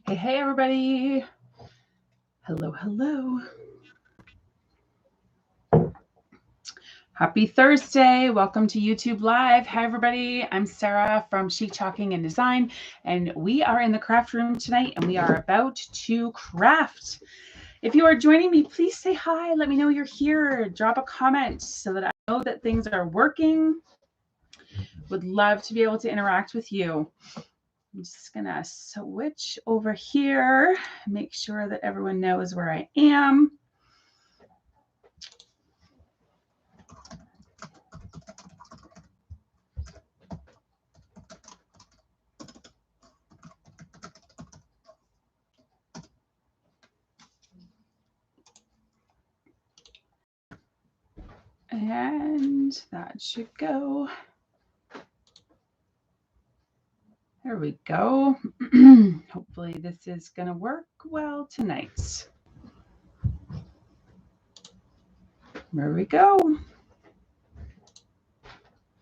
Hey, everybody. Hello, hello. Happy Thursday. Welcome to YouTube Live. Hi, everybody. I'm Sarah from Sheet Chalking and Design, and we are in the craft room tonight, and we are about to craft. If you are joining me, please say hi. Let me know you're here. Drop a comment so that I know that things are working. Would love to be able to interact with you. I'm just going to switch over here, make sure that everyone knows where I am. And that should go. There we go. Hopefully this is going to work well tonight. There we go.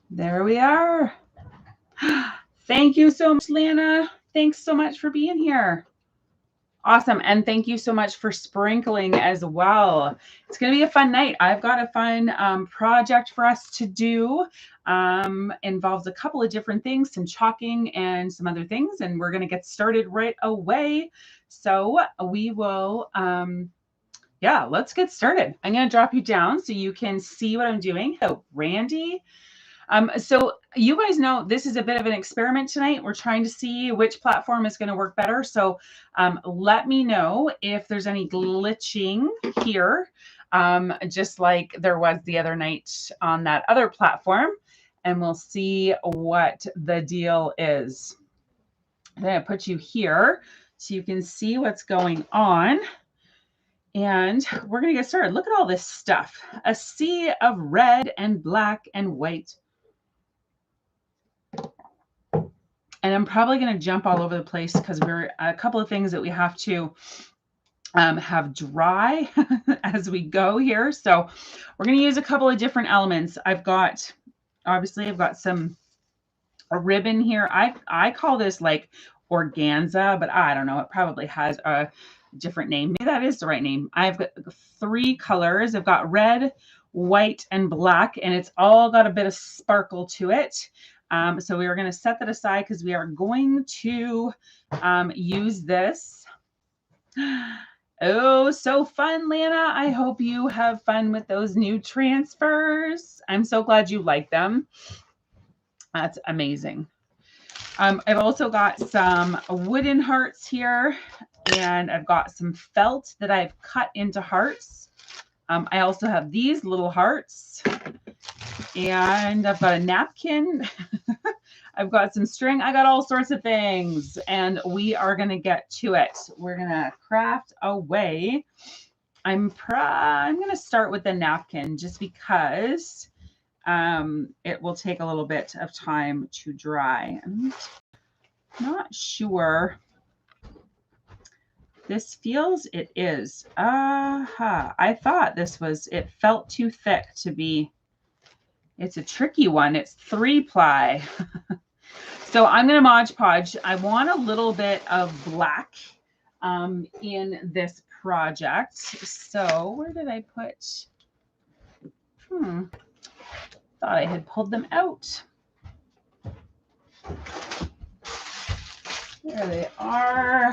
There we are. Thank you so much, Lana. Thanks so much for being here. Awesome. And thank you so much for sprinkling as well. It's going to be a fun night. I've got a fun project for us to do. Involves a couple of different things, some chalking and some other things. And we're going to get started right away. So we will, let's get started. I'm going to drop you down so you can see what I'm doing. Oh, Randy. So you guys know this is a bit of an experiment tonight. We're trying to see which platform is going to work better. So let me know if there's any glitching here, just like there was the other night on that other platform, and we'll see what the deal is. I'm going to put you here so you can see what's going on. And we're going to get started. Look at all this stuff. A sea of red and black and white. And I'm probably going to jump all over the place because we're a couple of things that we have to have dry as we go here. So we're going to use a couple of different elements. I've got some a ribbon here. I call this like organza, but I don't know. It probably has a different name. Maybe that is the right name. I've got 3 colors. I've got red, white, and black, and it's all got a bit of sparkle to it. So we are going to set that aside because we are going to use this. Oh, so fun, Lana. I hope you have fun with those new transfers. I'm so glad you like them. That's amazing. I've also got some wooden hearts here, and I've got some felt that I've cut into hearts. I also have these little hearts, and I've got a napkin. I've got some string. I got all sorts of things, and we are going to get to it. We're going to craft away. I'm going to start with the napkin just because it will take a little bit of time to dry. I'm not sure. This feels, it is. I thought it felt too thick to be. It's a tricky one. It's 3-ply. So I'm going to Mod Podge. I want a little bit of black in this project. So where did I put? Thought I had pulled them out. There they are.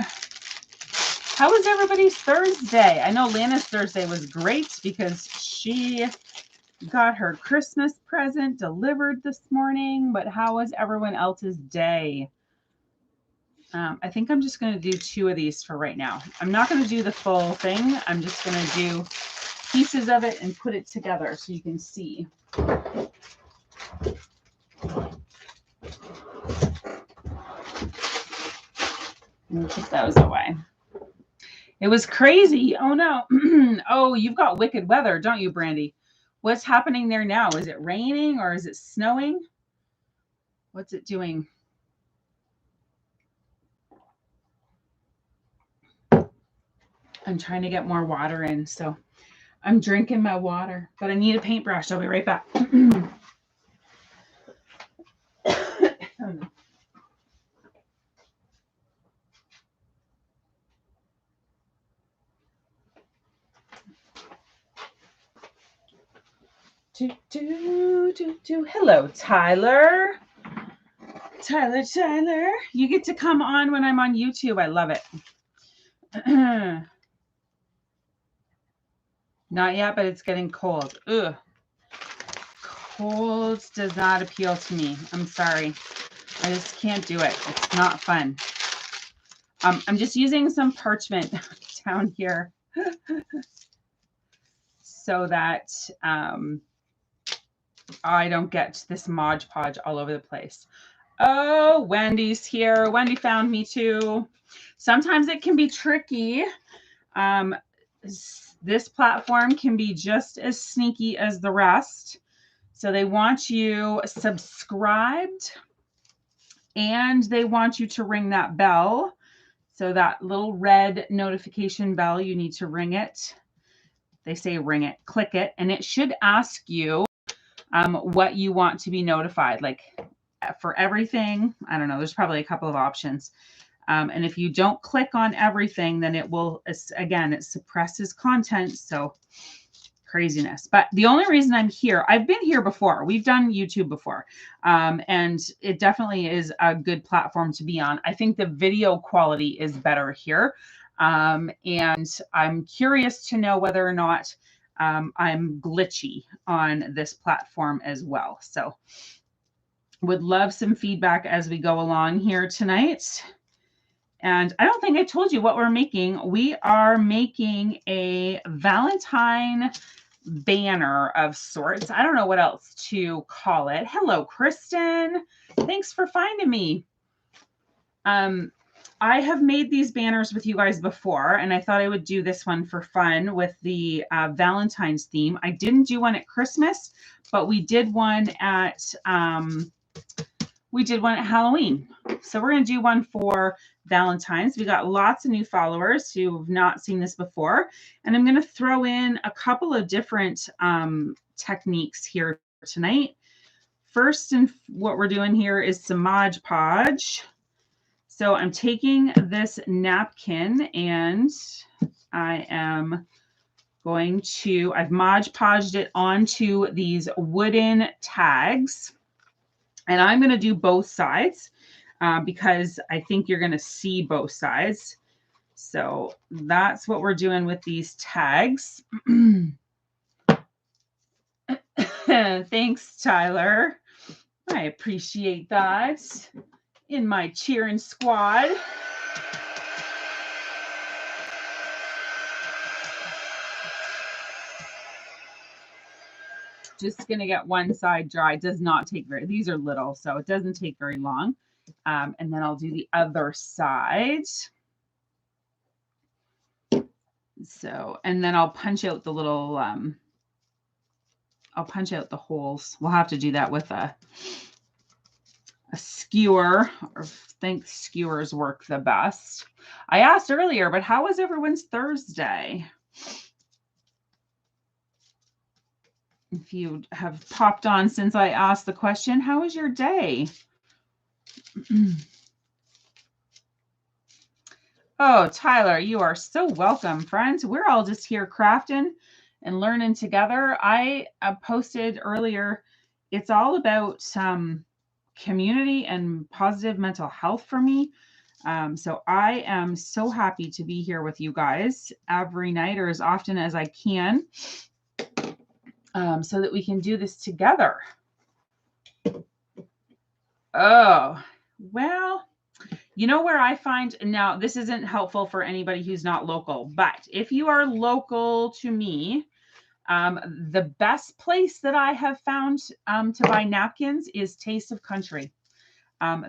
How was everybody's Thursday? I know Lana's Thursday was great because she got her Christmas present delivered this morning, but how was everyone else's day? I think I'm just going to do 2 of these for right now. I'm not going to do the full thing. I'm just going to do pieces of it and put it together so you can see. Let me put those away. It was crazy. Oh, no. Oh, you've got wicked weather, don't you, Brandy? What's happening there now? Is it raining or is it snowing? What's it doing? I'm trying to get more water in, so I'm drinking my water, but I need a paintbrush. I'll be right back. Hello, Tyler. Tyler. You get to come on when I'm on YouTube. I love it. Not yet, but it's getting cold. Ugh. Cold does not appeal to me. I'm sorry. I just can't do it. It's not fun. I'm just using some parchment down here so that I don't get this Mod Podge all over the place. Oh, Wendy's here. Wendy found me too. Sometimes it can be tricky. This platform can be just as sneaky as the rest. So they want you subscribed and they want you to ring that bell. So that little red notification bell, you need to ring it. They say ring it, click it, and it should ask you what you want to be notified. Like for everything, I don't know, there's probably a couple of options. And if you don't click on everything, then it will, again, it suppresses content. So craziness. But the only reason I'm here, I've been here before. We've done YouTube before. And it definitely is a good platform to be on. I think the video quality is better here. And I'm curious to know whether or not I'm glitchy on this platform as well. So would love some feedback as we go along here tonight. And I don't think I told you what we're making. We are making a Valentine banner of sorts. I don't know what else to call it. Hello, Kristen. Thanks for finding me. I have made these banners with you guys before, and I thought I would do this one for fun with the Valentine's theme. I didn't do one at Christmas, but we did one at Halloween. So we're going to do one for Valentine's. We got lots of new followers who've not seen this before. And I'm going to throw in a couple of different techniques here tonight. First, and what we're doing here is some Mod Podge. So I'm taking this napkin and I am going to, I've Mod Podged it onto these wooden tags. And I'm going to do both sides because I think you're going to see both sides. So that's what we're doing with these tags. Thanks, Tyler. I appreciate that. In my cheering squad. Just going to get one side dry. It does not take very, these are little, so it doesn't take very long. And then I'll do the other side. So, and then I'll punch out the little, I'll punch out the holes. We'll have to do that with a skewer. I think skewers work the best. I asked earlier, but how was everyone's Thursday? If you have popped on since I asked the question, how was your day? Oh, Tyler, you are so welcome, friends. We're all just here crafting and learning together. I posted earlier, it's all about community and positive mental health for me. So I am so happy to be here with you guys every night or as often as I can so that we can do this together. Oh, well, you know where I find, now this isn't helpful for anybody who's not local, but if you are local to me, the best place that I have found to buy napkins is Taste of Country.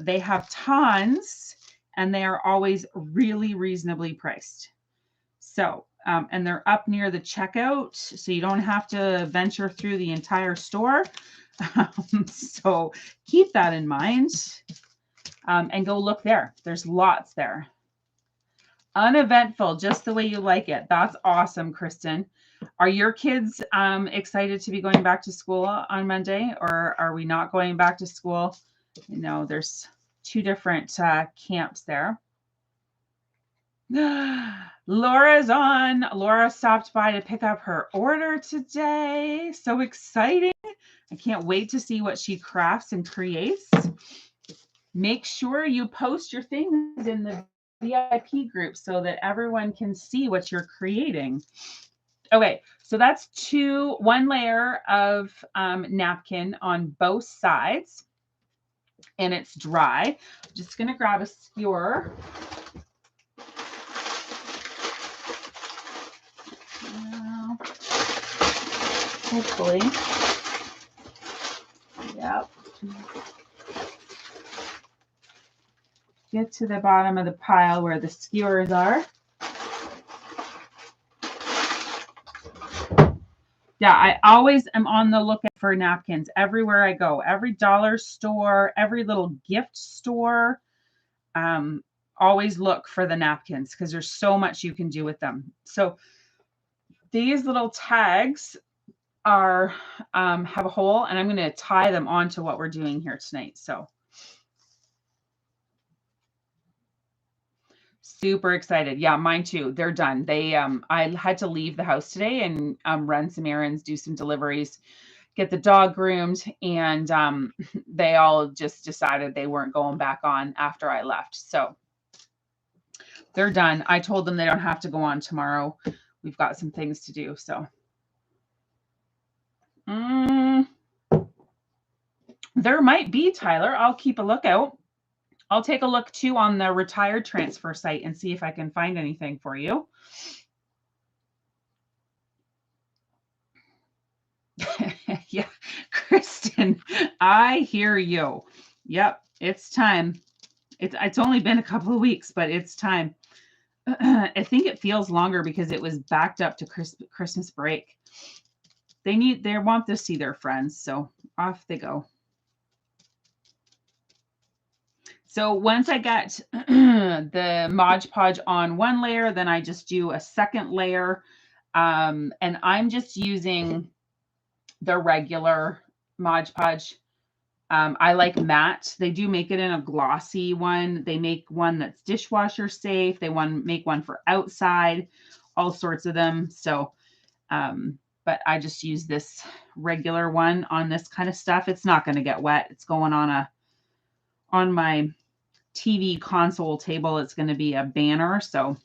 They have tons and they are always really reasonably priced. So, and they're up near the checkout, so you don't have to venture through the entire store. So keep that in mind and go look there. There's lots there. Uneventful, just the way you like it. That's awesome, Kristen. Are your kids excited to be going back to school on Monday, or are we not going back to school? You know, there's two different camps there. Laura's on. Laura stopped by to pick up her order today. So exciting. I can't wait to see what she crafts and creates. Make sure you post your things in the VIP group so that everyone can see what you're creating. Okay, so that's one layer of napkin on both sides, and it's dry. I'm just going to grab a skewer. Hopefully. Yep. Get to the bottom of the pile where the skewers are. Yeah, I always am on the lookout for napkins everywhere I go. Every dollar store, every little gift store. Always look for the napkins because there's so much you can do with them. So these little tags are have a hole, and I'm going to tie them onto what we're doing here tonight. So super excited. Yeah, mine too. They're done. They I had to leave the house today and run some errands, do some deliveries, get the dog groomed, and they all just decided they weren't going back on after I left. So they're done. I told them they don't have to go on tomorrow. We've got some things to do. So there might be, Tyler. I'll keep a lookout. I'll take a look too on the retired transfer site and see if I can find anything for you. Yeah, Kristen, I hear you. Yep, it's time. It's only been a couple of weeks, but it's time. I think it feels longer because it was backed up to Christmas break. They want to see their friends, so off they go. So once I get the Mod Podge on one layer, then I just do a second layer. And I'm just using the regular Mod Podge. I like matte. They do make it in a glossy one. They make one that's dishwasher safe. They make one for outside, all sorts of them. So, but I just use this regular one on this kind of stuff. It's not going to get wet. It's going on my TV console table. It's going to be a banner. So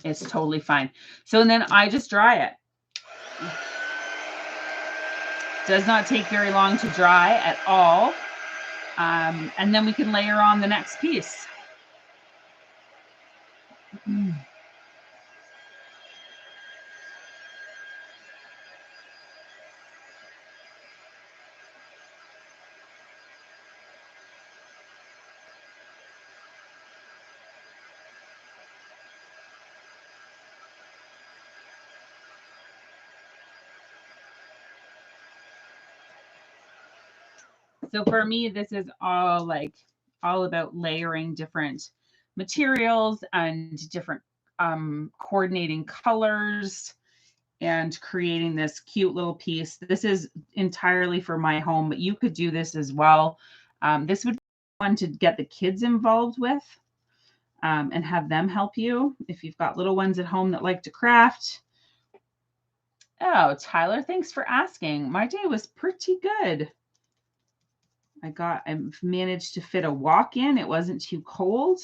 it's totally fine. So then I just dry it. Does not take very long to dry at all. And then we can layer on the next piece. So for me, this is all about layering different materials and different coordinating colors and creating this cute little piece. This is entirely for my home, but you could do this as well. This would be one to get the kids involved with and have them help you if you've got little ones at home that like to craft. Oh, Tyler, thanks for asking. My day was pretty good. I managed to fit a walk in. It wasn't too cold.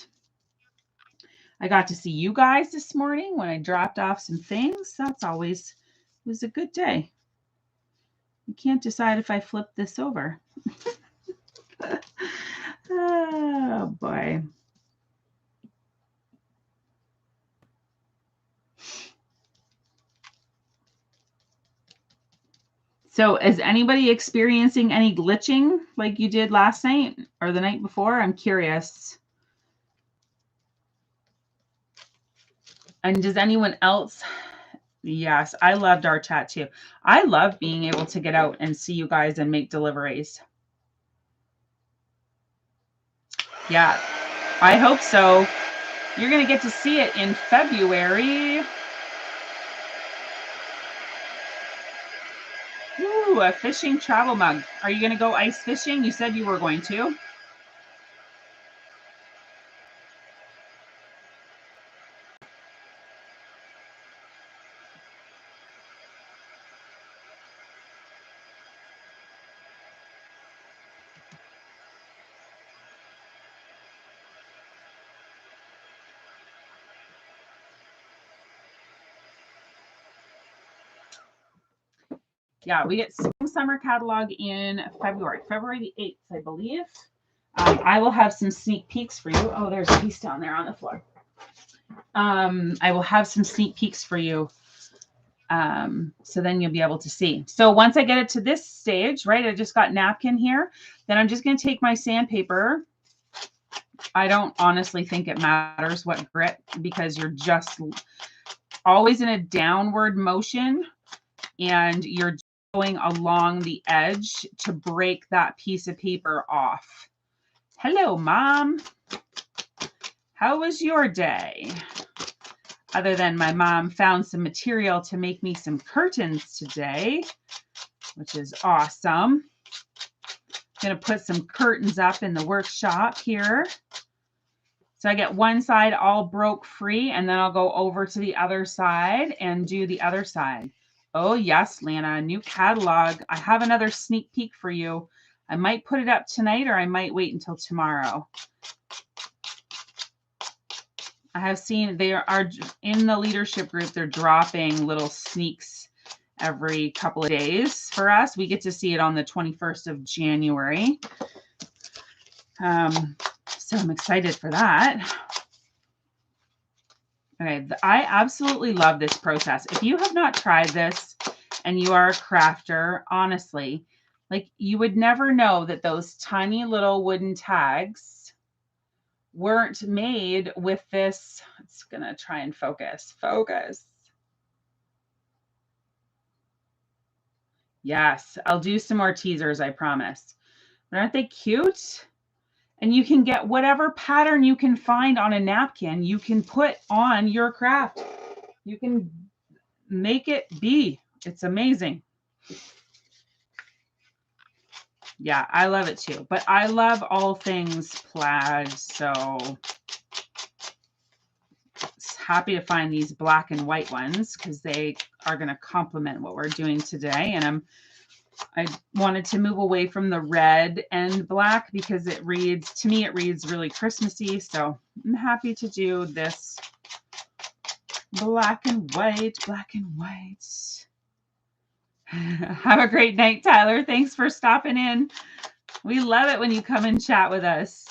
I got to see you guys this morning when I dropped off some things. Was a good day. You can't decide if I flip this over. Oh boy. So is anybody experiencing any glitching like you did last night or the night before? I'm curious. And does anyone else? Yes, I loved our chat too. I love being able to get out and see you guys and make deliveries. Yeah, I hope so. You're going to get to see it in February. Ooh, a fishing travel mug. Are you going to go ice fishing? You said you were going to. Yeah, we get Spring Summer Catalog in February the 8th, I believe. I will have some sneak peeks for you. Oh, there's a piece down there on the floor. I will have some sneak peeks for you. So then you'll be able to see. So once I get it to this stage, right, I just got napkin here. Then I'm just going to take my sandpaper. I don't honestly think it matters what grit, because you're just always in a downward motion and you're going along the edge to break that piece of paper off. Hello, Mom. How was your day? Other than my mom found some material to make me some curtains today, which is awesome. I'm going to put some curtains up in the workshop here. So I get one side all broke free, and then I'll go over to the other side and do the other side. Oh, yes, Lana, new catalog. I have another sneak peek for you. I might put it up tonight, or I might wait until tomorrow. I have seen they are in the leadership group. They're dropping little sneaks every couple of days for us. We get to see it on the 21st of January. So I'm excited for that. Okay, I absolutely love this process. If you have not tried this and you are a crafter, honestly, like, you would never know that those tiny little wooden tags weren't made with this. It's going to try and focus. Yes, I'll do some more teasers, I promise. But aren't they cute? And you can get whatever pattern you can find on a napkin, you can put on your craft. You can make it be. It's amazing. Yeah, I love it too. But I love all things plaid, so happy to find these black and white ones because they are going to complement what we're doing today. And I wanted to move away from the red and black because it reads, to me, it reads really Christmassy. So I'm happy to do this black and white. Have a great night, Tyler. Thanks for stopping in. We love it when you come and chat with us.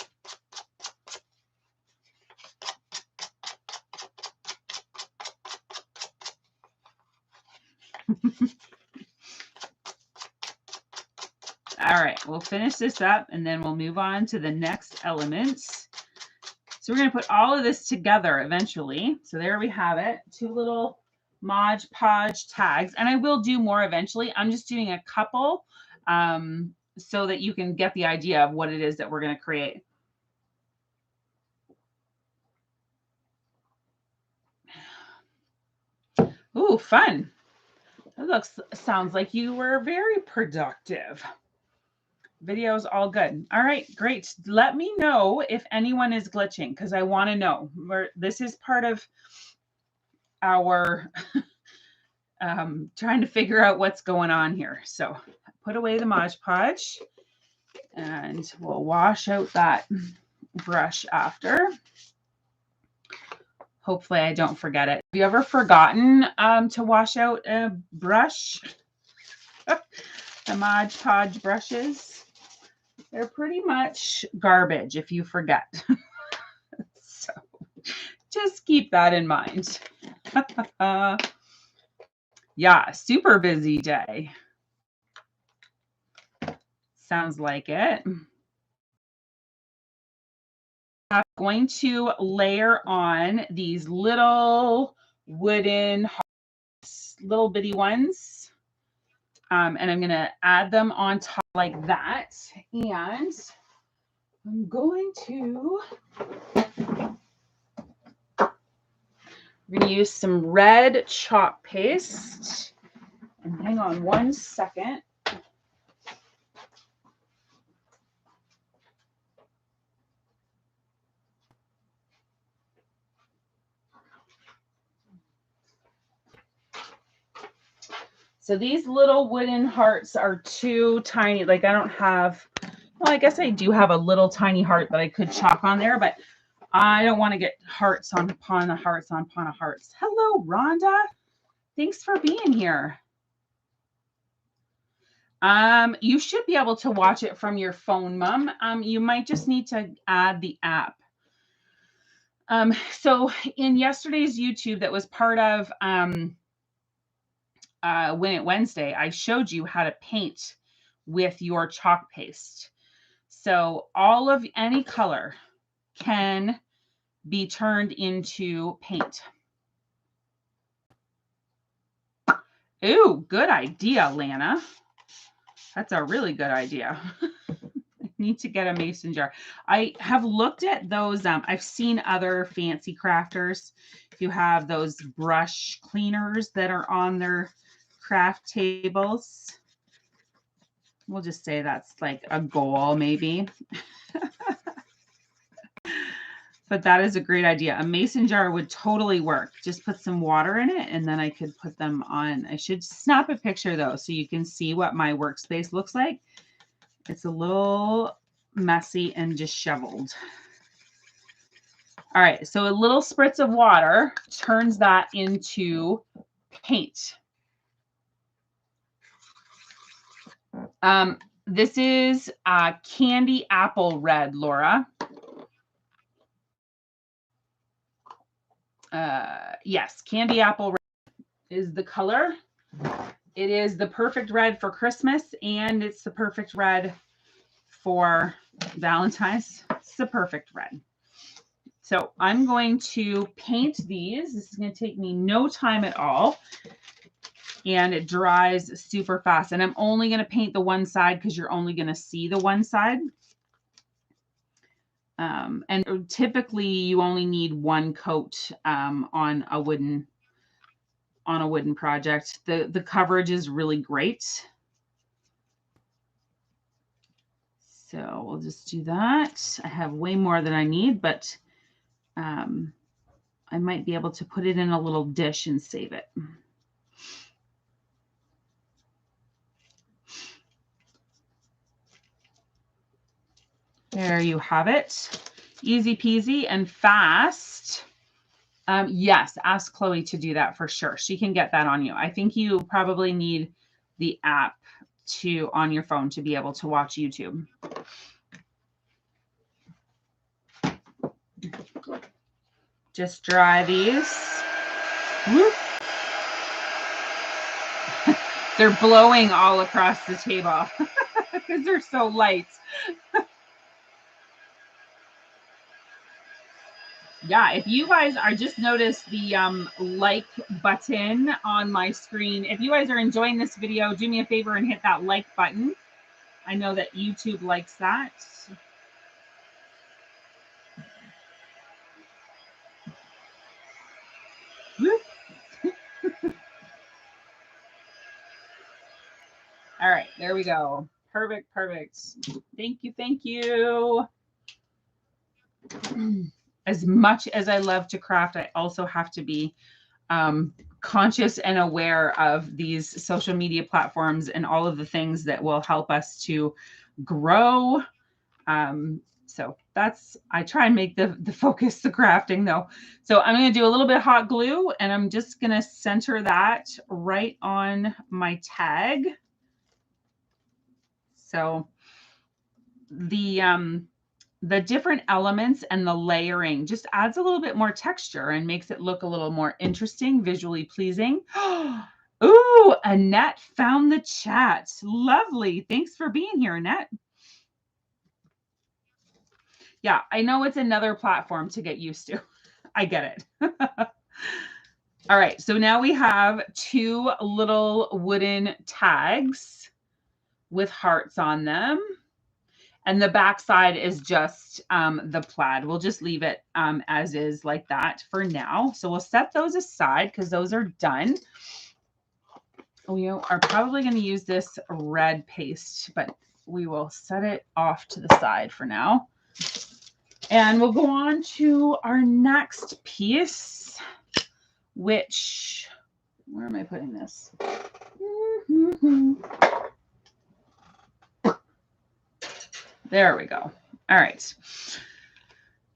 All right, we'll finish this up and then we'll move on to the next elements. So we're going to put all of this together eventually. So there we have it, 2 little Mod Podge tags. And I will do more eventually. I'm just doing a couple so that you can get the idea of what it is that we're going to create. Ooh, fun. That sounds like you were very productive. Video's all good. All right, great. Let me know if anyone is glitching because I want to know. This is part of our trying to figure out what's going on here. So put away the Mod Podge and we'll wash out that brush after. Hopefully I don't forget it. Have you ever forgotten to wash out a brush? The Mod Podge brushes, they're pretty much garbage if you forget. So just keep that in mind. Yeah, super busy day. Sounds like it. I'm going to layer on these little wooden hearts, little bitty ones. And I'm going to add them on top like that. And I'm going to use some red chalk paste. And hang on one second. So these little wooden hearts are too tiny. Like, I don't have, well, I guess I do have a little tiny heart that I could chalk on there, but I don't want to get hearts on upon a hearts on upon a hearts. Hello, Rhonda. Thanks for being here. You should be able to watch it from your phone, Mom. You might just need to add the app. So in yesterday's YouTube that was part of Win It Wednesday, I showed you how to paint with your chalk paste. So all of any color can be turned into paint. Ooh, good idea, Lana. That's a really good idea. I need to get a mason jar. I have looked at those. I've seen other fancy crafters who have those brush cleaners that are on their craft tables. We'll just say that's like a goal, maybe. But that is a great idea. A mason jar would totally work. Just put some water in it and then I could put them on. I should snap a picture though so you can see what my workspace looks like. It's a little messy and disheveled. All right, so a little spritz of water turns that into paint. This is candy apple red, Laura. Yes, candy apple red is the color. It is the perfect red for Christmas, and it's the perfect red for Valentine's. It's the perfect red. So I'm going to paint these. This is going to take me no time at all. And it dries super fast. And I'm only going to paint the one side because you're only going to see the one side. And typically you only need one coat on a wooden project. The coverage is really great. So we'll just do that. I have way more than I need, but I might be able to put it in a little dish and save it. There you have it. Easy peasy and fast. Yes, ask Chloe to do that for sure. She can get that on you. I think you probably need the app on your phone to be able to watch YouTube. Just dry these. Whoop. They're blowing all across the table because they're so light. Yeah, if you guys are, just notice the like button on my screen. If you guys are enjoying this video, do me a favor and hit that like button. I know that YouTube likes that. All right, there we go. Perfect, perfect. Thank you, thank you. As much as I love to craft, I also have to be conscious and aware of these social media platforms and all of the things that will help us to grow. So I try and make the focus the crafting though. So I'm going to do a little bit of hot glue and I'm just going to center that right on my tag. So the different elements and the layering just adds a little bit more texture and makes it look a little more interesting, visually pleasing. Ooh, Annette found the chat. Lovely. Thanks for being here, Annette. Yeah, I know it's another platform to get used to. I get it. All right, so now we have two little wooden tags with hearts on them. And the back side is just the plaid. We'll just leave it as is like that for now. So we'll set those aside because those are done. We are probably going to use this red paste, but we will set it off to the side for now. And we'll go on to our next piece, which, where am I putting this? There we go. All right.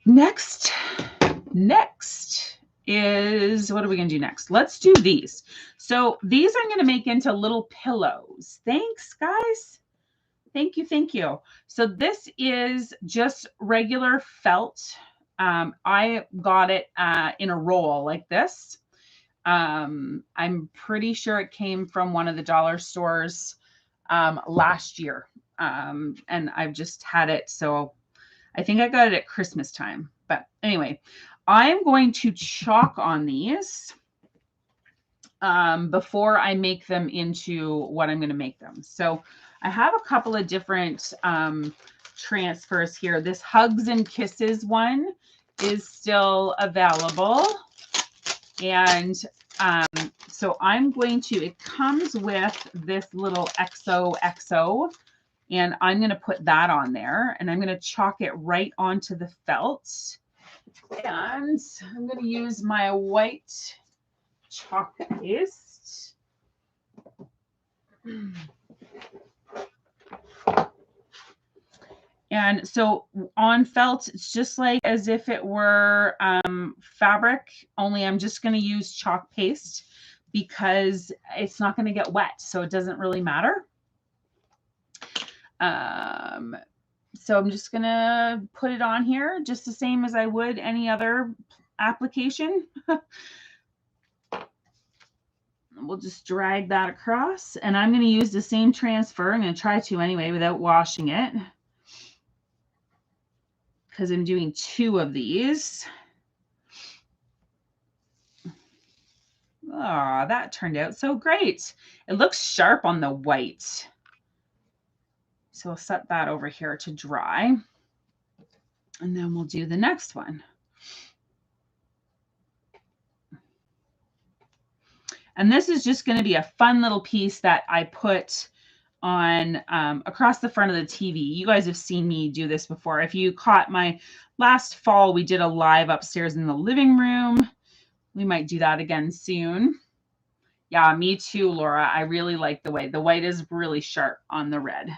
Next is, what are we going to do next? Let's do these. So these I'm going to make into little pillows. Thanks, guys. Thank you. Thank you. So this is just regular felt. I got it in a roll like this. I'm pretty sure it came from one of the dollar stores last year. And I've just had it. So I think I got it at Christmas time. But anyway, I'm going to chalk on these before I make them into what I'm going to make them. So I have a couple of different transfers here. This Hugs and Kisses one is still available. And so I'm going to, it comes with this little XOXO, and I'm going to put that on there, and I'm going to chalk it right onto the felt. And I'm going to use my white chalk paste. And so on felt, it's just like as if it were fabric, only I'm just going to use chalk paste because it's not going to get wet. So it doesn't really matter. So I'm just going to put it on here just the same as I would any other application. We'll just drag that across, and I'm going to use the same transfer. I'm going to try to anyway without washing it, because I'm doing 2 of these. Oh, that turned out so great. It looks sharp on the white. So I'll set that over here to dry. And then we'll do the next one. And this is just going to be a fun little piece that I put on across the front of the TV. You guys have seen me do this before. If you caught my last fall, we did a live upstairs in the living room. We might do that again soon. Yeah, me too, Laura. I really like the white. The white is really sharp on the red.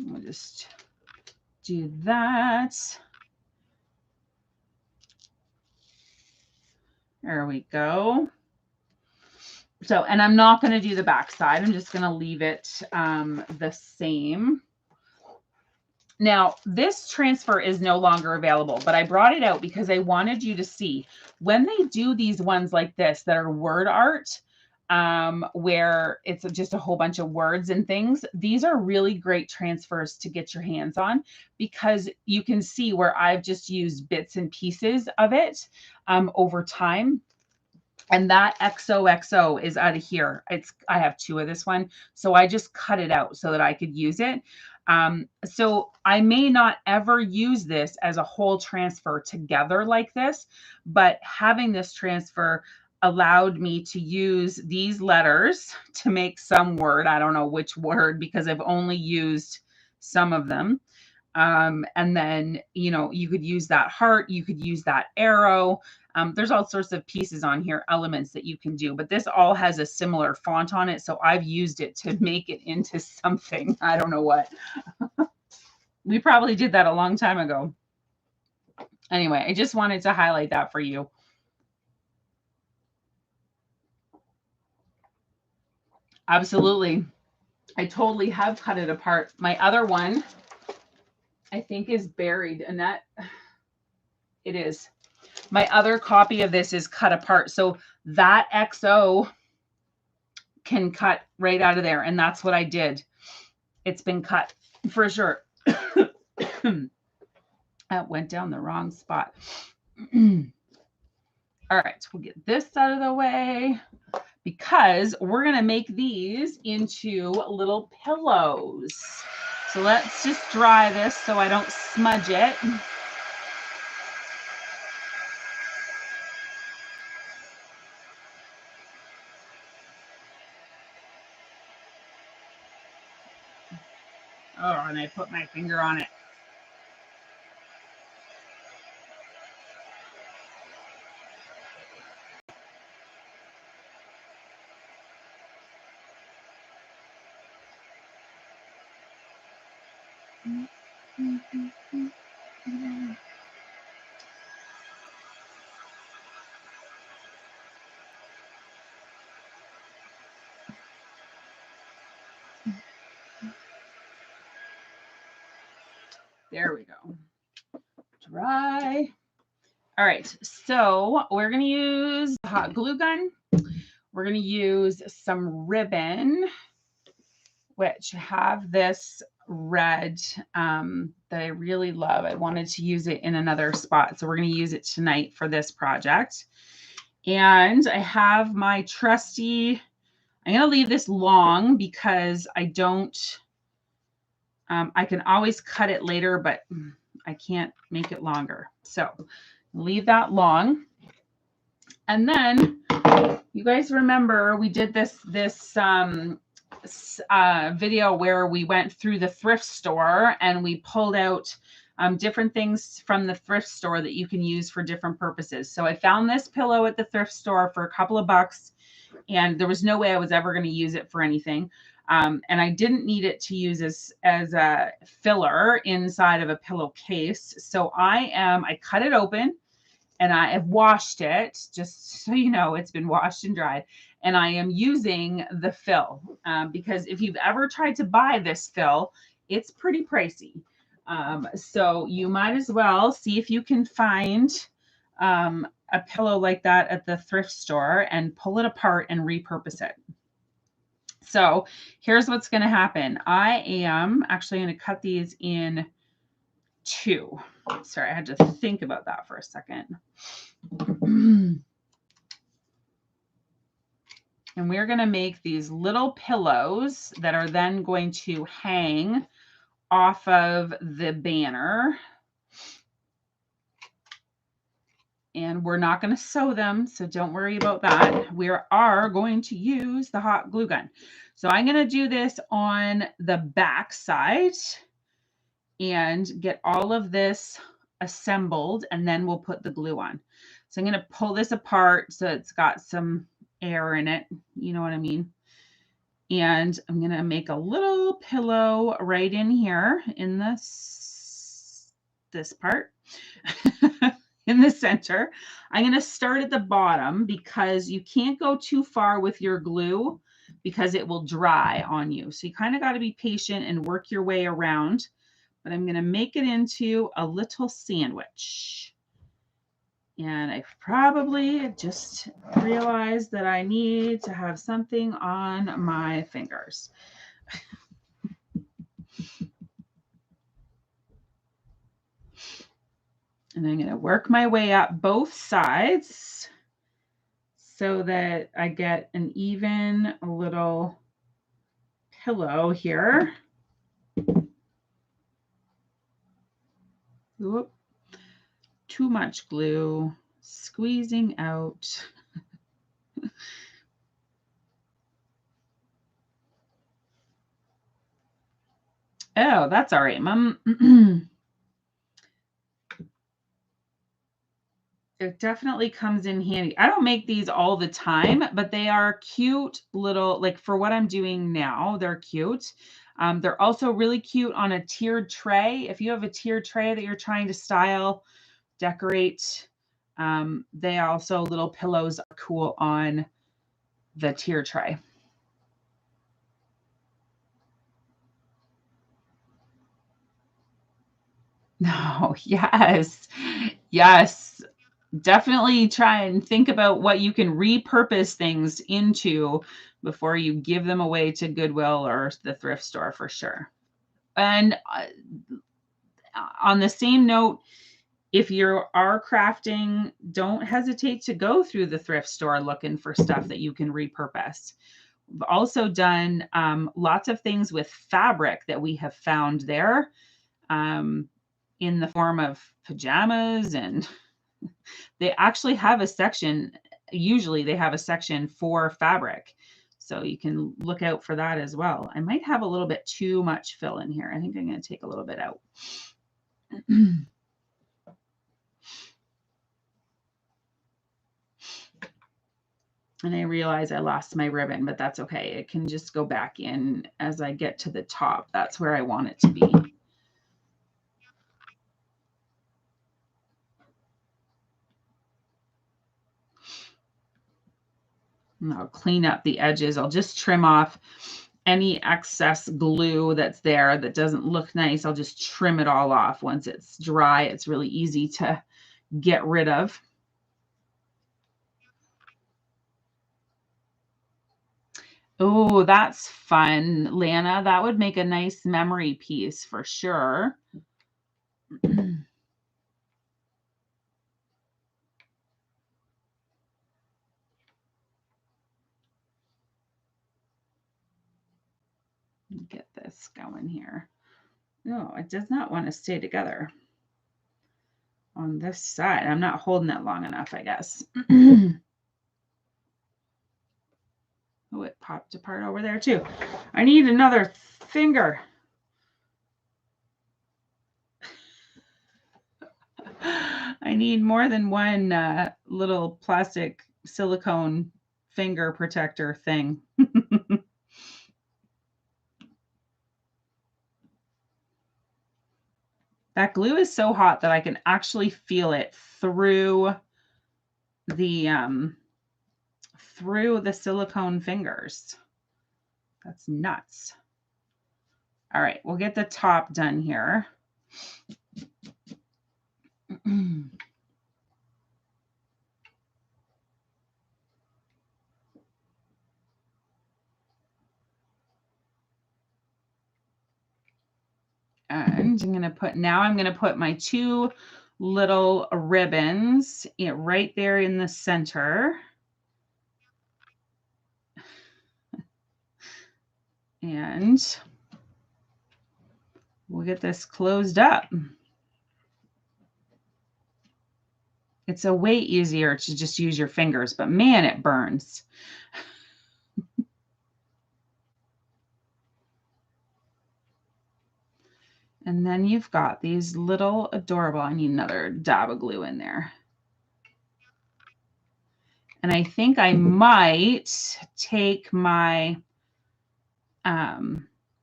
We'll just do that. There we go. So, and I'm not going to do the back side. I'm just going to leave it the same. Now, this transfer is no longer available, but I brought it out because I wanted you to see when they do these ones like this that are word art, where it's just a whole bunch of words and things. These are really great transfers to get your hands on because you can see where I've just used bits and pieces of it over time. And that XOXO is out of here. I have 2 of this one. So I just cut it out so that I could use it. So I may not ever use this as a whole transfer together like this, but having this transfer allowed me to use these letters to make some word. I don't know which word because I've only used some of them. And then, you know, you could use that heart, you could use that arrow. There's all sorts of pieces on here, elements that you can do, but this all has a similar font on it. So I've used it to make it into something. I don't know what. We probably did that a long time ago. Anyway, I just wanted to highlight that for you. Absolutely. I totally have cut it apart. My other one, I think, is buried. Annette, it is. My other copy of this is cut apart. So that XO can cut right out of there. And that's what I did. It's been cut for sure. That went down the wrong spot. All right, we'll get this out of the way because we're going to make these into little pillows. So let's just dry this so I don't smudge it. Oh, and I put my finger on it. There we go. Dry. All right, so we're going to use a hot glue gun. We're going to use some ribbon, which have this red that I really love. I wanted to use it in another spot, so we're going to use it tonight for this project. And I have my trusty, I'm going to leave this long because I don't, I can always cut it later, but I can't make it longer. So leave that long. And then you guys remember we did this video where we went through the thrift store and we pulled out different things from the thrift store that you can use for different purposes. So I found this pillow at the thrift store for a couple of bucks, and there was no way I was ever going to use it for anything. And I didn't need it to use as a filler inside of a pillowcase. So I cut it open and I have washed it, just so you know, it's been washed and dried. And I am using the fill because if you've ever tried to buy this fill, it's pretty pricey. So you might as well see if you can find a pillow like that at the thrift store and pull it apart and repurpose it. So here's what's going to happen. I am actually going to cut these in two. Sorry, I had to think about that for a second. And we're going to make these little pillows that are then going to hang off of the banner. And we're not going to sew them, so don't worry about that. We are going to use the hot glue gun. So I'm going to do this on the back side and get all of this assembled, and then we'll put the glue on. So I'm going to pull this apart so it's got some air in it. You know what I mean? And I'm going to make a little pillow right in here in this part. In the center. I'm going to start at the bottom because you can't go too far with your glue because it will dry on you. So you kind of got to be patient and work your way around. But I'm going to make it into a little sandwich. And I probably just realized that I need to have something on my fingers. And I'm going to work my way up both sides so that I get an even little pillow here. Oop. Too much glue, squeezing out. Oh, that's all right, Mom. It definitely comes in handy. I don't make these all the time, but they are cute little, like for what I'm doing now, they're cute. They're also really cute on a tiered tray. If you have a tiered tray that you're trying to style, decorate, they also, little pillows are cool on the tier tray. No, yes, yes. Definitely try and think about what you can repurpose things into before you give them away to Goodwill or the thrift store for sure. And on the same note, if you are crafting, don't hesitate to go through the thrift store looking for stuff that you can repurpose. We've also done lots of things with fabric that we have found there in the form of pajamas, and they actually have a section. Usually they have a section for fabric. So you can look out for that as well. I might have a little bit too much fill in here. I think I'm going to take a little bit out. And I realize I lost my ribbon, but that's okay. It can just go back in as I get to the top. That's where I want it to be. And I'll clean up the edges. I'll just trim off any excess glue that's there that doesn't look nice. I'll just trim it all off. Once it's dry, it's really easy to get rid of. Oh, that's fun, Lana. That would make a nice memory piece for sure. Get this going here. No, it does not want to stay together on this side. I'm not holding it long enough, I guess. Oh, it popped apart over there too. I need another finger. I need more than one little plastic silicone finger protector thing. That glue is so hot that I can actually feel it through the silicone fingers. That's nuts. All right, we'll get the top done here. And I'm going to put my two little ribbons right there in the center. And we'll get this closed up. It's a way easier to just use your fingers, but man, it burns. And then you've got these little adorable, I need another dab of glue in there. And I think I might take my,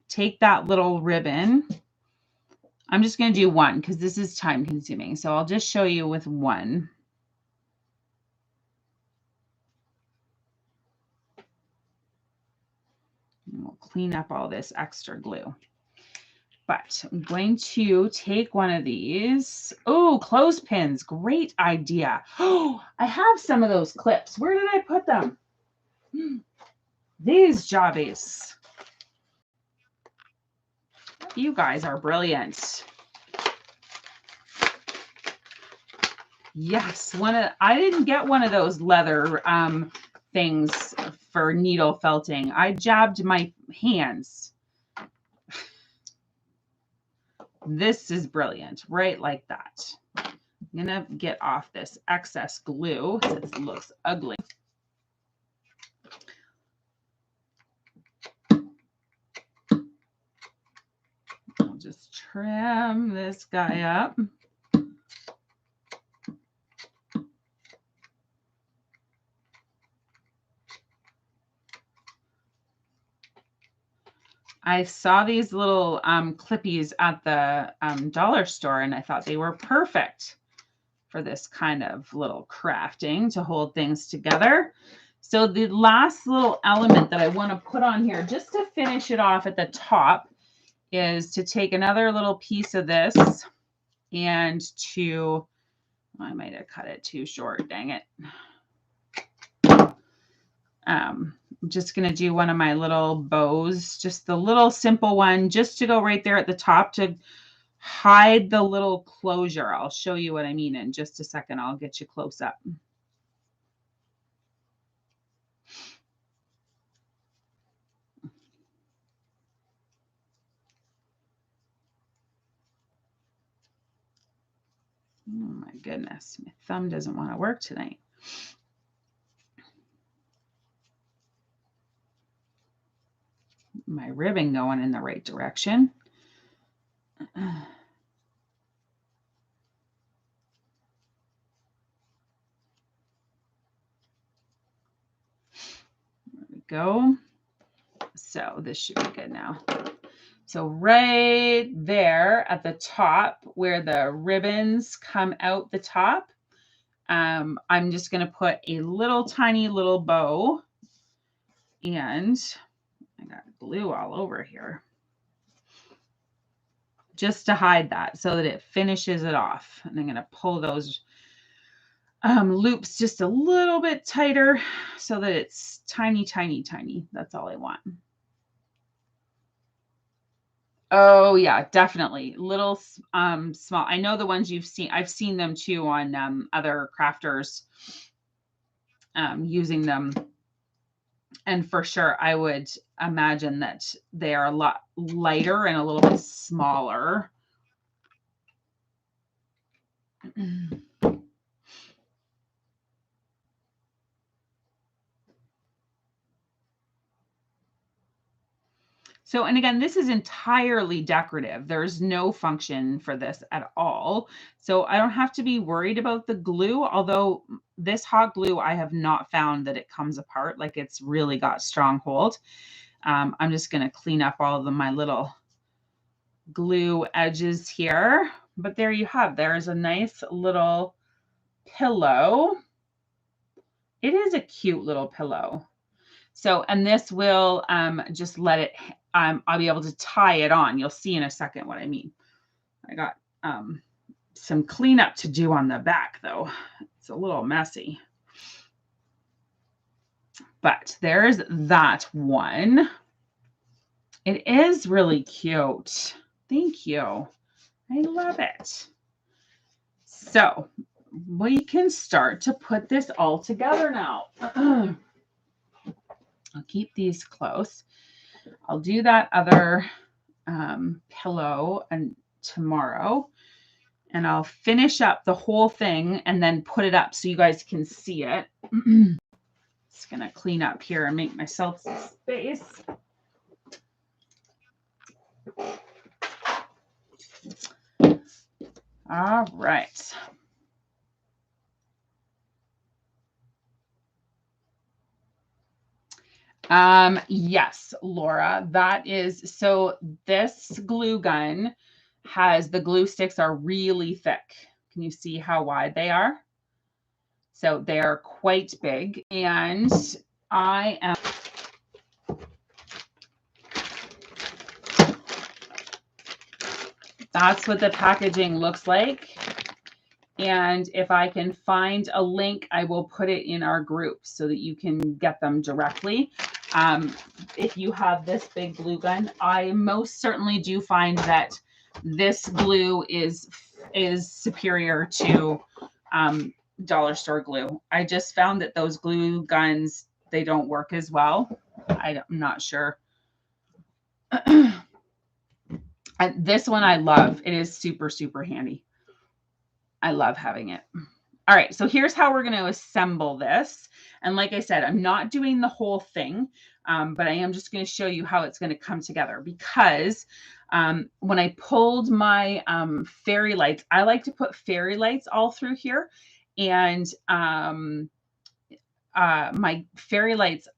take that little ribbon. I'm just going to do one because this is time consuming. So I'll just show you with one. And we'll clean up all this extra glue. But I'm going to take one of these. Oh, clothespins. Great idea. Oh, I have some of those clips. Where did I put them? These jobbies. You guys are brilliant. Yes, I didn't get one of those leather things for needle felting. I jabbed my hands. This is brilliant, right like that. I'm gonna get off this excess glue since it looks ugly. I'll just trim this guy up. I saw these little clippies at the dollar store, and I thought they were perfect for this kind of little crafting to hold things together. So the last little element that I want to put on here, just to finish it off at the top, is to take another little piece of this and I might have cut it too short, dang it. I'm just going to do one of my little bows, just the little simple one, just to go right there at the top to hide the little closure. I'll show you what I mean in just a second. I'll get you close up. Oh my goodness, my thumb doesn't want to work tonight. My ribbon going in the right direction. There we go. So this should be good now. So right there at the top where the ribbons come out the top, I'm just going to put a little tiny little bow And I got glue all over here just to hide that so that it finishes it off. And I'm going to pull those loops just a little bit tighter so that it's tiny, tiny, tiny. That's all I want. Oh yeah, definitely. Little small. I know the ones you've seen. I've seen them too on other crafters using them. And for sure, I would imagine that they are a lot lighter and a little bit smaller. So, and again, this is entirely decorative. There's no function for this at all. So I don't have to be worried about the glue, although this hot glue, I have not found that it comes apart. Like it's really got strong hold. I'm just going to clean up all of my little glue edges here. But there you have, there's a nice little pillow. It is a cute little pillow. So, and this will just let it, I'll be able to tie it on. You'll see in a second what I mean. I got some cleanup to do on the back though. It's a little messy. But there's that one. It is really cute. Thank you. I love it. So we can start to put this all together now. I'll keep these close. I'll do that other pillow and tomorrow, and I'll finish up the whole thing and then put it up so you guys can see it. Just gonna clean up here and make myself some space. All right. Yes, Laura, that is, so this glue gun has, the glue sticks are really thick. Can you see how wide they are? So they are quite big, and I am, that's what the packaging looks like. And if I can find a link, I will put it in our group so that you can get them directly. If you have this big glue gun, I most certainly do find that this glue is superior to dollar store glue. I just found that those glue guns, they don't work as well. I'm not sure. And this one I love. It is super, super handy. I love having it. All right, so here's how we're going to assemble this. And like I said, I'm not doing the whole thing, but I am just going to show you how it's going to come together, because when I pulled my fairy lights, I like to put fairy lights all through here. And my fairy lights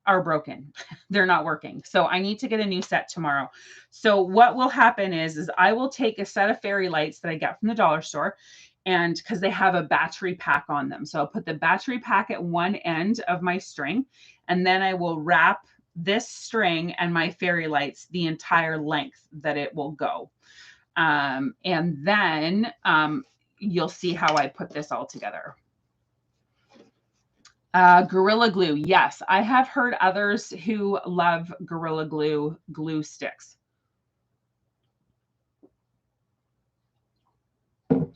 are broken. They're not working. So I need to get a new set tomorrow. So what will happen is I will take a set of fairy lights that I get from the dollar store, and because they have a battery pack on them. So I'll put the battery pack at one end of my string, and then I will wrap this string and my fairy lights the entire length that it will go. And then you'll see how I put this all together. Gorilla Glue. Yes, I have heard others who love Gorilla Glue sticks.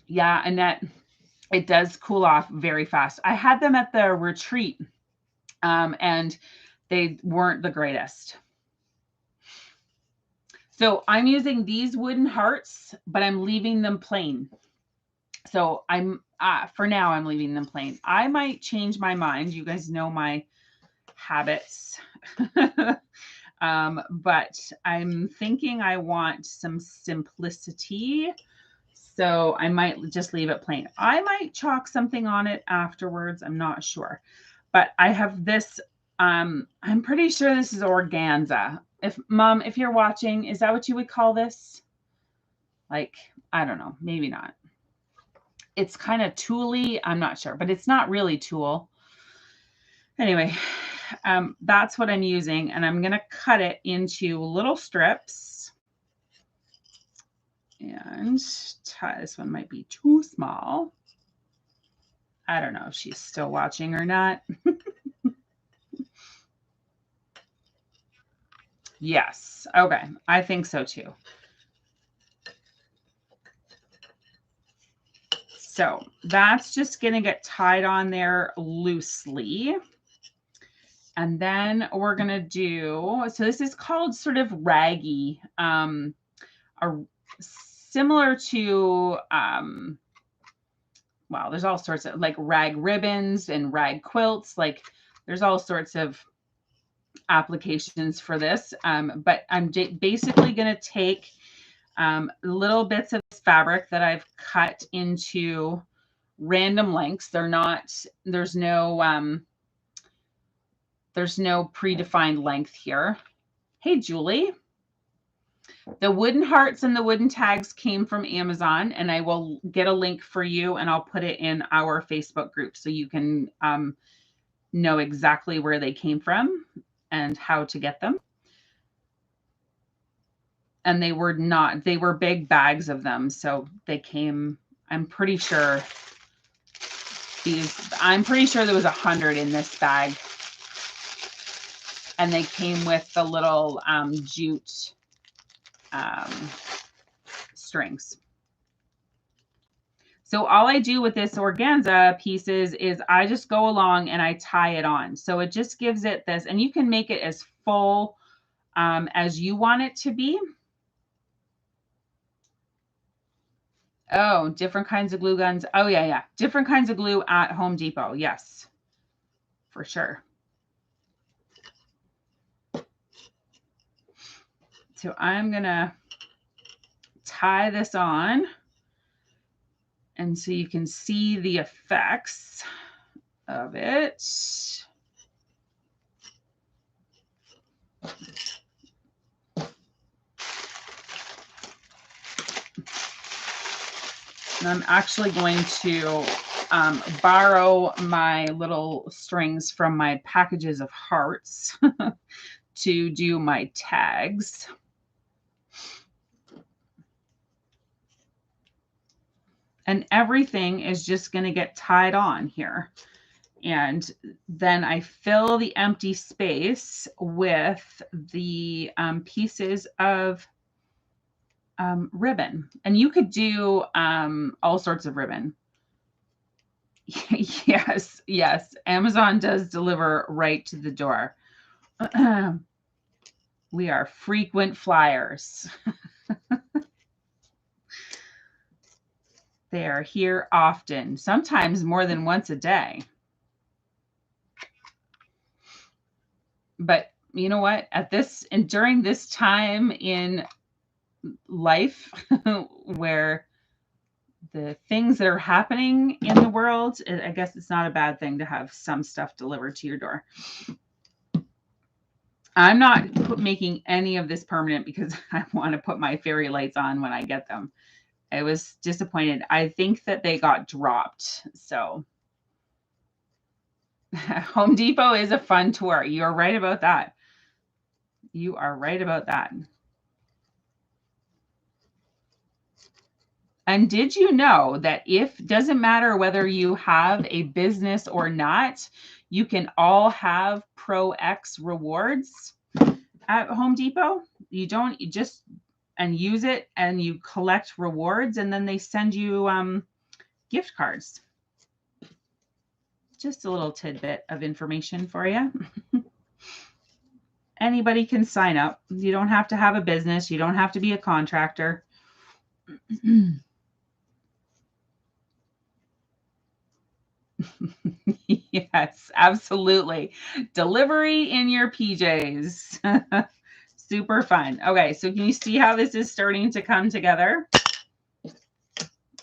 Yeah, Annette, it does cool off very fast. I had them at the retreat, and they weren't the greatest. So I'm using these wooden hearts, but I'm leaving them plain. So I'm for now, I'm leaving them plain. I might change my mind. You guys know my habits. But I'm thinking I want some simplicity. So I might just leave it plain. I might chalk something on it afterwards. I'm not sure. But I have this, I'm pretty sure this is organza. Mom, if you're watching, is that what you would call this? Like, I don't know, maybe not. It's kind of tooly. I'm not sure, but it's not really tulle. Anyway, that's what I'm using, and I'm going to cut it into little strips. And this one might be too small. I don't know if she's still watching or not. Yes. Okay. I think so too. So that's just going to get tied on there loosely. And then we're going to do, so this is called sort of raggy, similar to, well, there's all sorts of like rag ribbons and rag quilts. Like there's all sorts of applications for this. But I'm basically going to take little bits of fabric that I've cut into random lengths. They're not, there's no predefined length here. Hey, Julie. The wooden hearts and the wooden tags came from Amazon, and I will get a link for you and I'll put it in our Facebook group so you can know exactly where they came from and how to get them. And they were big bags of them. So they came, I'm pretty sure there was 100 in this bag. And they came with the little jute strings. So all I do with this organza pieces is I just go along and I tie it on. So it just gives it this, and you can make it as full as you want it to be. Oh, different kinds of glue guns. Oh, yeah. Different kinds of glue at Home Depot. Yes, for sure. So I'm going to tie this on. And so you can see the effects of it. And I'm actually going to borrow my little strings from my packages of hearts to do my tags. And everything is just going to get tied on here. And then I fill the empty space with the pieces of ribbon. And you could do all sorts of ribbon. Yes. Amazon does deliver right to the door. We are frequent flyers. They are here often, sometimes more than once a day. But you know what? During this time in life where the things that are happening in the world, I guess it's not a bad thing to have some stuff delivered to your door. I'm not making any of this permanent because I want to put my fairy lights on when I get them. I was disappointed. I think that they got dropped. So Home Depot is a fun tour. You're right about that. You are right about that. And did you know that doesn't matter whether you have a business or not, you can all have Pro X rewards at Home Depot? You just use it and you collect rewards, and then they send you gift cards. Just a little tidbit of information for you. Anybody can sign up. You don't have to have a business. You don't have to be a contractor. Yes, absolutely. Delivery in your PJs. Super fun. Okay, so can you see how this is starting to come together?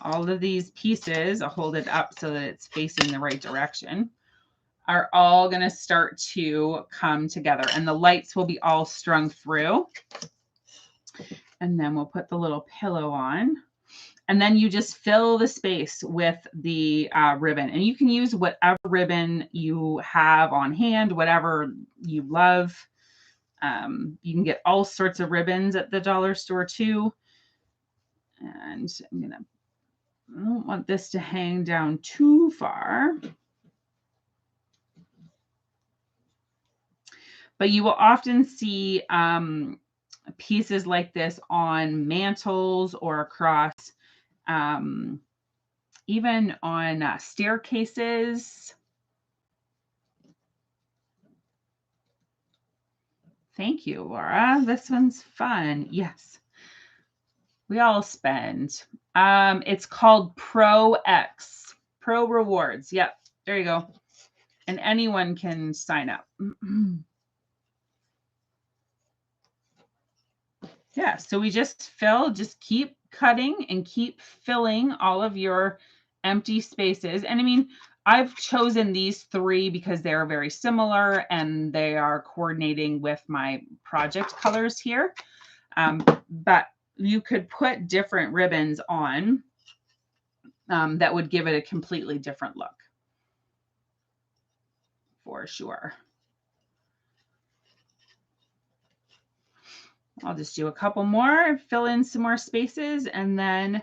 All of these pieces, I'll hold it up so that it's facing the right direction, are all going to start to come together. And the lights will be all strung through. And then we'll put the little pillow on. And then you just fill the space with the ribbon. And you can use whatever ribbon you have on hand, whatever you love. You can get all sorts of ribbons at the dollar store too. And I don't want this to hang down too far. But you will often see pieces like this on mantles or across, even on staircases. Thank you, Laura. This one's fun. Yes. We all spend. It's called Pro X, Pro Rewards. Yep. There you go. And anyone can sign up. Yeah, so we just keep cutting and keep filling all of your empty spaces. And I mean, I've chosen these 3 because they're very similar and they are coordinating with my project colors here. But you could put different ribbons on that would give it a completely different look. For sure. I'll just do a couple more, fill in some more spaces, and then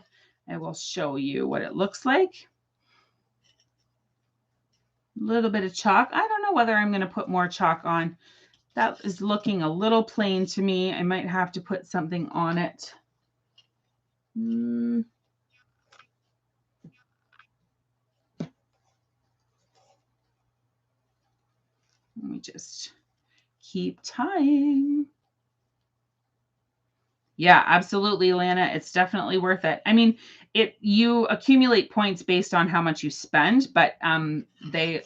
I will show you what it looks like. A little bit of chalk. I don't know whether I'm going to put more chalk on. That is looking a little plain to me. I might have to put something on it. Let me just keep tying. Yeah, absolutely, Lana. It's definitely worth it. I mean, you accumulate points based on how much you spend, but they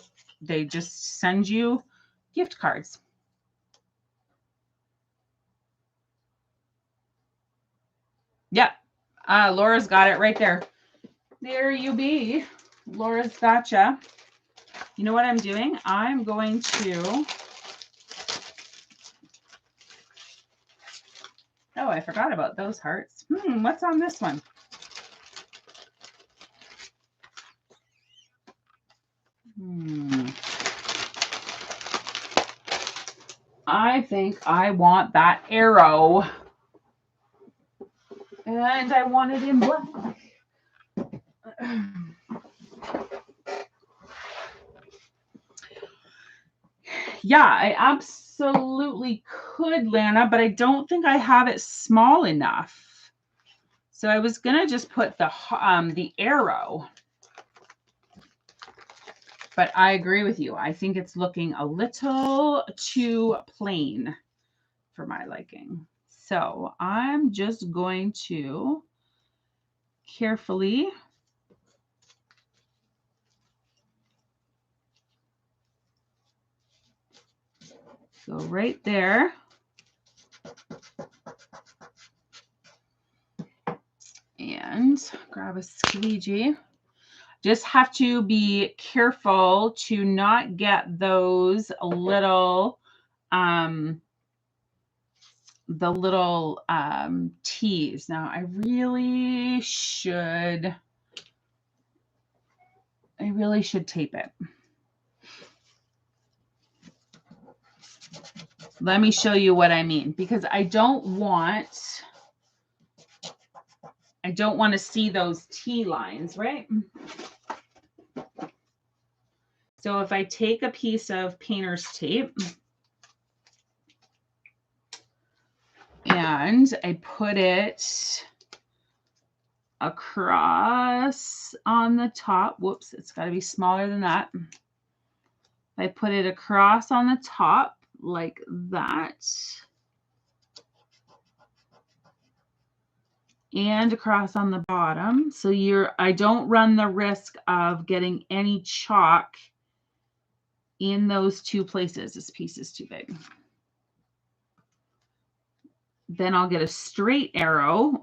just send you gift cards. Yeah. Laura's got it right there. There you be. Laura's gotcha. You know what I'm doing? I'm going to... Oh, I forgot about those hearts. What's on this one? I think I want that arrow. And I want it in black. Yeah, I absolutely could, Lana, but I don't think I have it small enough. So I was going to just put the arrow. But I agree with you. I think it's looking a little too plain for my liking. So I'm just going to carefully go right there. And grab a squeegee. Just have to be careful to not get those little the little T's. Now I really should tape it. Let me show you what I mean, because I don't want to see those T lines, right? So if I take a piece of painter's tape and I put it across on the top, whoops, it's got to be smaller than that. I put it across on the top like that. And across on the bottom. So I don't run the risk of getting any chalk in those 2 places. This piece is too big. Then I'll get a straight arrow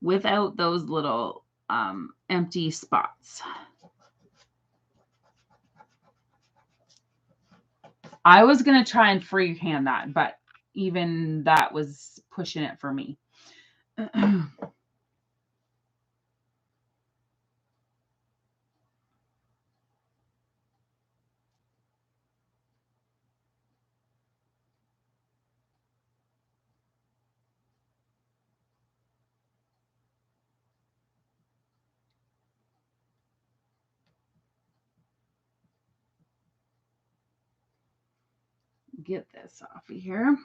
without those little empty spots. I was going to try and freehand that, but even that was pushing it for me. get this off of here.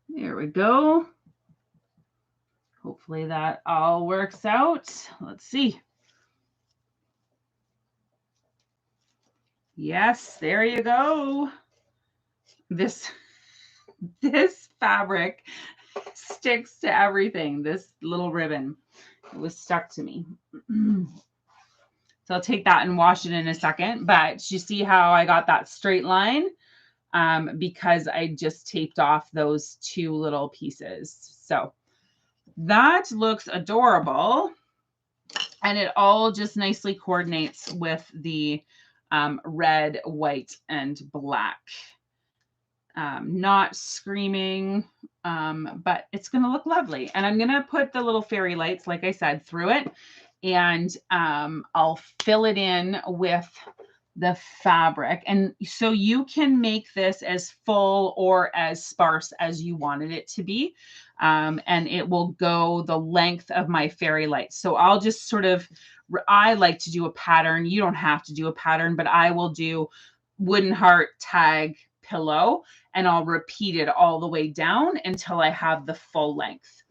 There we go. Hopefully that all works out. Let's see. Yes, there you go. This fabric sticks to everything. This little ribbon, it was stuck to me. So I'll take that and wash it in a second. But you see how I got that straight line? Because I just taped off those two little pieces. So that looks adorable. And it all just nicely coordinates with the red, white, and black. Not screaming, but it's going to look lovely. And I'm going to put the little fairy lights, like I said, through it. And I'll fill it in with the fabric. And so you can make this as full or as sparse as you wanted it to be. And it will go the length of my fairy lights. So I'll just sort of, I like to do a pattern. You don't have to do a pattern, but I will do wooden heart, tag, pillow, and I'll repeat it all the way down until I have the full length.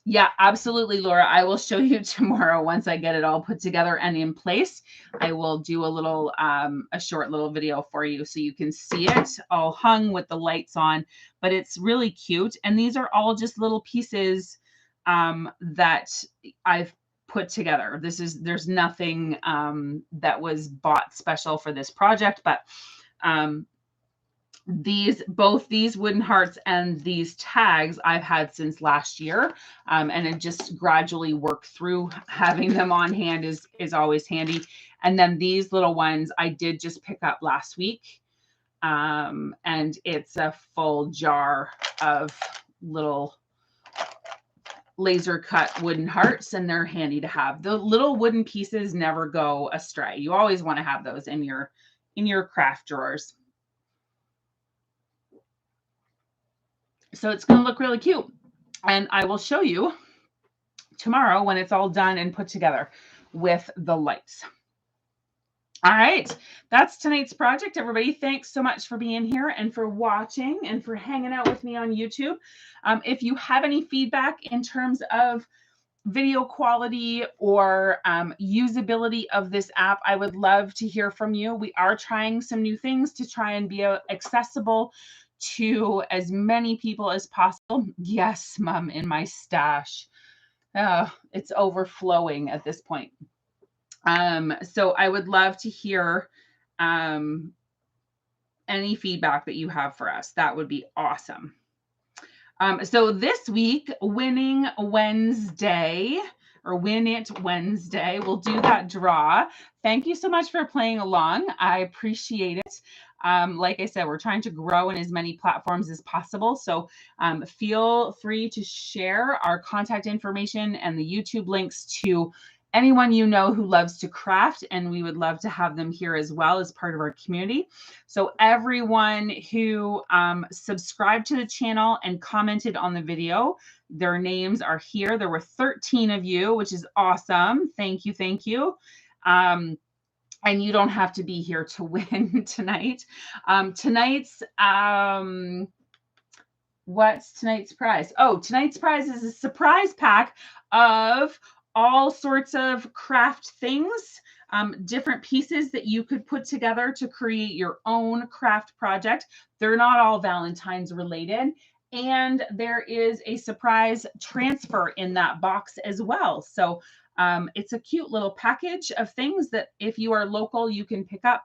Yeah, absolutely, Laura. I will show you tomorrow once I get it all put together and in place. I will do a little, a short little video for you so you can see it all hung with the lights on, but it's really cute. And these are all just little pieces that I've put together. There's nothing that was bought special for this project, but both these wooden hearts and these tags I've had since last year, and it just gradually worked through. Having them on hand is always handy. And then these little ones I did just pick up last week, and it's a full jar of little laser cut wooden hearts, and they're handy to have. The little wooden pieces never go astray. You always want to have those in your craft drawers. So it's going to look really cute. And I will show you tomorrow when it's all done and put together with the lights. All right, that's tonight's project, everybody. Thanks so much for being here and for watching and for hanging out with me on YouTube. If you have any feedback in terms of video quality or usability of this app, I would love to hear from you. We are trying some new things to try and be accessible to as many people as possible. Yes, Mom, in my stash. It's overflowing at this point. So I would love to hear any feedback that you have for us. That would be awesome. So this week, Winning Wednesday, or Win It Wednesday, we'll do that draw. Thank you so much for playing along. I appreciate it. Like I said, we're trying to grow in as many platforms as possible. So feel free to share our contact information and the YouTube links to anyone you know who loves to craft, and we would love to have them here as well as part of our community. So everyone who subscribed to the channel and commented on the video, their names are here. There were 13 of you, which is awesome. Thank you. Thank you. And you don't have to be here to win tonight. What's tonight's prize? Oh, tonight's prize is a surprise pack of all sorts of craft things, different pieces that you could put together to create your own craft project. They're not all Valentine's related. And there is a surprise transfer in that box as well. So it's a cute little package of things that if you are local, you can pick up.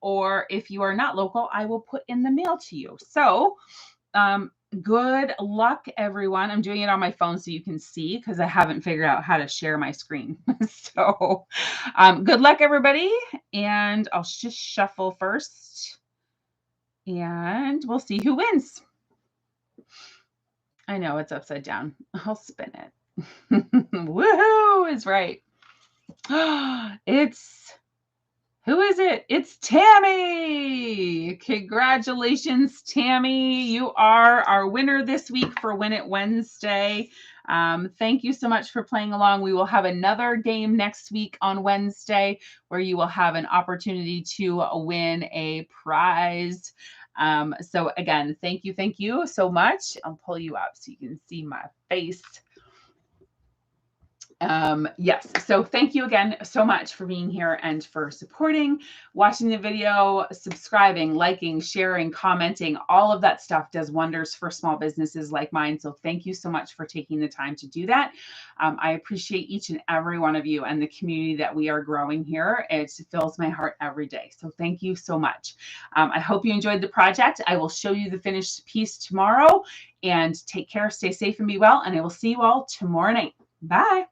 Or if you are not local, I will put in the mail to you. So good luck, everyone. I'm doing it on my phone so you can see because I haven't figured out how to share my screen. So good luck, everybody. And I'll just shuffle first and we'll see who wins. I know it's upside down. I'll spin it. Woohoo is right. It's Who is it? It's Tammy. Congratulations, Tammy. You are our winner this week for Win It Wednesday. Thank you so much for playing along. We will have another game next week on Wednesday where you will have an opportunity to win a prize. So again, thank you so much. I'll pull you up so you can see my face. Yes, so thank you again so much for being here and for supporting, watching the video, subscribing, liking, sharing, commenting. All of that stuff does wonders for small businesses like mine. So thank you so much for taking the time to do that. I appreciate each and every one of you and the community that we are growing here. It fills my heart every day. So thank you so much. I hope you enjoyed the project. I will show you the finished piece tomorrow, and take care, stay safe and be well. And I will see you all tomorrow night. Bye.